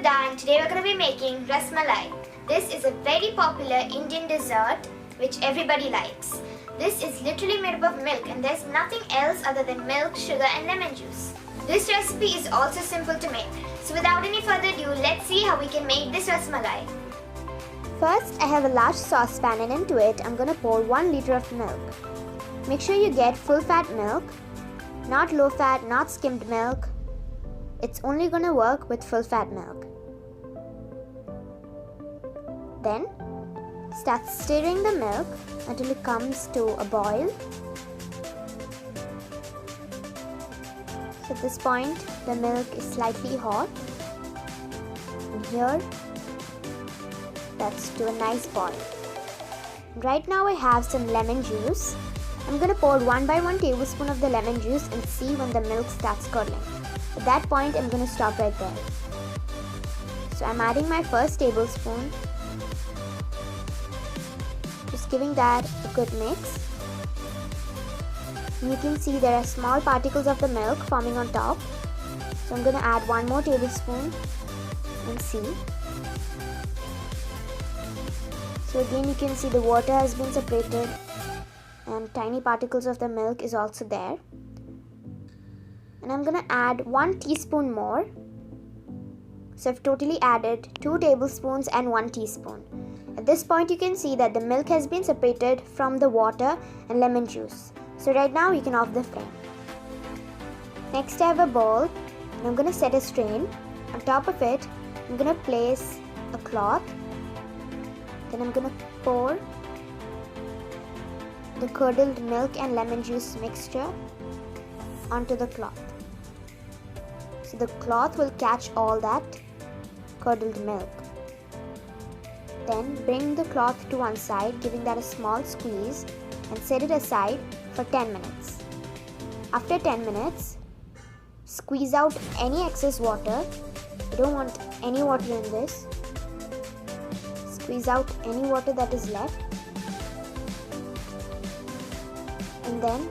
Sudha and today we're going to be making Rasmalai. This is a very popular Indian dessert which everybody likes. This is literally made up of milk and there's nothing else other than milk, sugar and lemon juice. This recipe is also simple to make. So without any further ado, let's see how we can make this Rasmalai. First, I have a large saucepan and into it I'm going to pour 1 liter of milk. Make sure you get full fat milk, not low fat, not skimmed milk. It's only going to work with full fat milk. Then start stirring the milk until it comes to a boil. So at this point the milk is slightly hot. And here that's to a nice boil. Right now I have some lemon juice. I'm going to pour 1 by 1 tablespoon of the lemon juice and see when the milk starts curdling. At that point I'm going to stop right there. So I'm adding my first tablespoon. Just giving that a good mix. And you can see there are small particles of the milk forming on top. So I'm going to add 1 more tablespoon and see. So again you can see the water has been separated and tiny particles of the milk is also there. And I'm going to add 1 teaspoon more. So I've totally added 2 tablespoons and 1 teaspoon. At this point you can see that the milk has been separated from the water and lemon juice. So right now you can off the flame. Next I have a bowl and I'm going to set a strain. On top of it I'm going to place a cloth. Then I'm going to pour the curdled milk and lemon juice mixture onto the cloth. So the cloth will catch all that curdled milk. Then bring the cloth to one side, giving that a small squeeze and set it aside for 10 minutes. After 10 minutes, squeeze out any excess water. You don't want any water in this. Squeeze out any water that is left. And then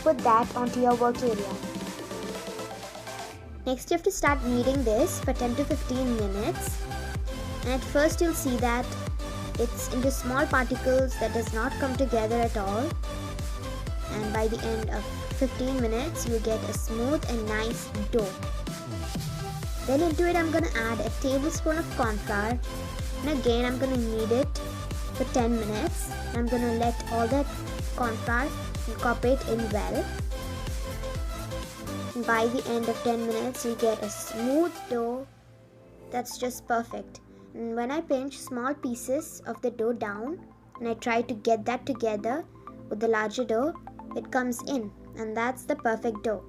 put that onto your work area. Next you have to start kneading this for 10 to 15 minutes. And at first you'll see that it's into small particles that does not come together at all. And by the end of 15 minutes you get a smooth and nice dough. Then into it I'm going to add a tablespoon of corn flour. And again I'm going to knead it for 10 minutes. I'm going to let all that corn flour incorporate in well. And by the end of 10 minutes you get a smooth dough that's just perfect. And when I pinch small pieces of the dough down and I try to get that together with the larger dough, it comes in, and that's the perfect dough.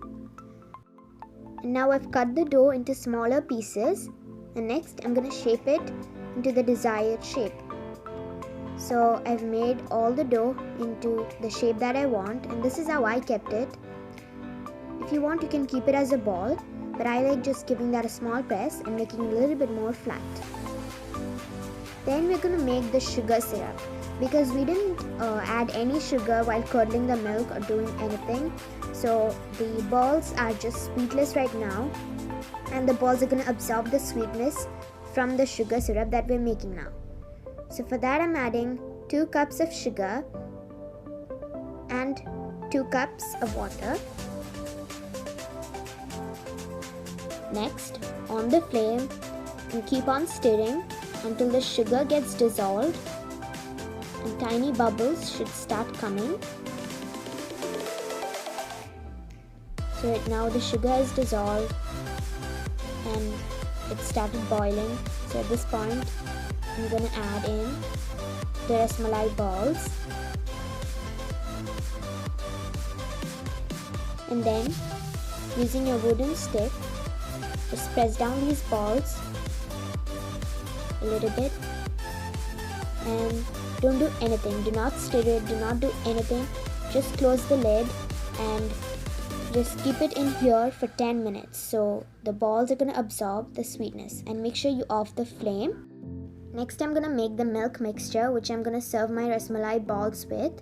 And now I've cut the dough into smaller pieces, and next I'm going to shape it into the desired shape. So I've made all the dough into the shape that I want, and this is how I kept it. If you want you can keep it as a ball, but I like just giving that a small press and making it a little bit more flat. Then we're going to make the sugar syrup. Because we didn't add any sugar while curdling the milk or doing anything, so the balls are just sweetless right now, and the balls are going to absorb the sweetness from the sugar syrup that we're making now. So for that I'm adding 2 cups of sugar and 2 cups of water. Next, on the flame, and keep on stirring until the sugar gets dissolved and tiny bubbles should start coming. So right now the sugar is dissolved and it started boiling. So at this point I'm going to add in the Rasmalai balls, and then using your wooden stick just press down these balls a little bit and don't do anything. Do not stir it, do not do anything. Just close the lid and just keep it in here for 10 minutes. So the balls are going to absorb the sweetness, and make sure you off the flame. Next I'm going to make the milk mixture which I'm going to serve my Rasmalai balls with.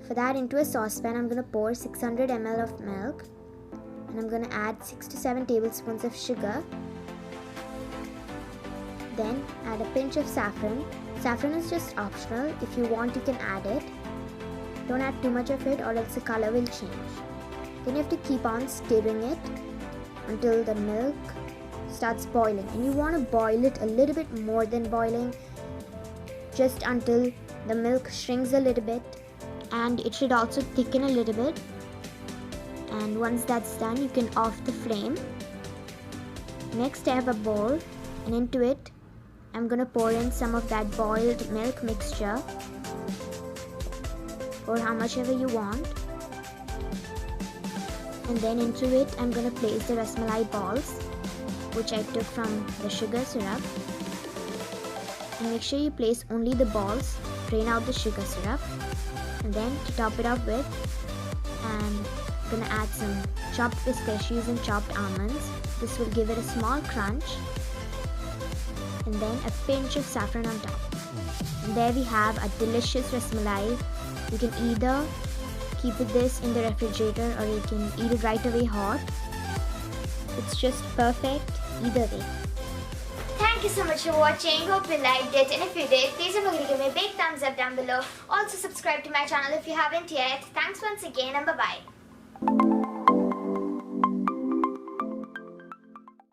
For that, into a saucepan I'm going to pour 600 ml of milk, and I'm going to add 6 to 7 tablespoons of sugar. Then add a pinch of saffron. Saffron is just optional. If you want, you can add it. Don't add too much of it or else the color will change. Then you have to keep on stirring it until the milk starts boiling. And you want to boil it a little bit more than boiling, just until the milk shrinks a little bit, and it should also thicken a little bit. And once that's done, you can off the flame. Next, I have a bowl, and into it I'm gonna pour in some of that boiled milk mixture, or how much ever you want. And then into it I'm gonna place the Rasmalai balls, which I took from the sugar syrup. And make sure you place only the balls, drain out the sugar syrup. And then to top it up with, I'm gonna add some chopped pistachios and chopped almonds. This will give it a small crunch. And then a pinch of saffron on top. And there we have a delicious Rasmalai. You can either keep this in the refrigerator or you can eat it right away hot. It's just perfect either way. Thank you so much for watching. Hope you liked it, and if you did, please don't forget to give me a big thumbs up down below. Also subscribe to my channel if you haven't yet. Thanks once again, and bye bye.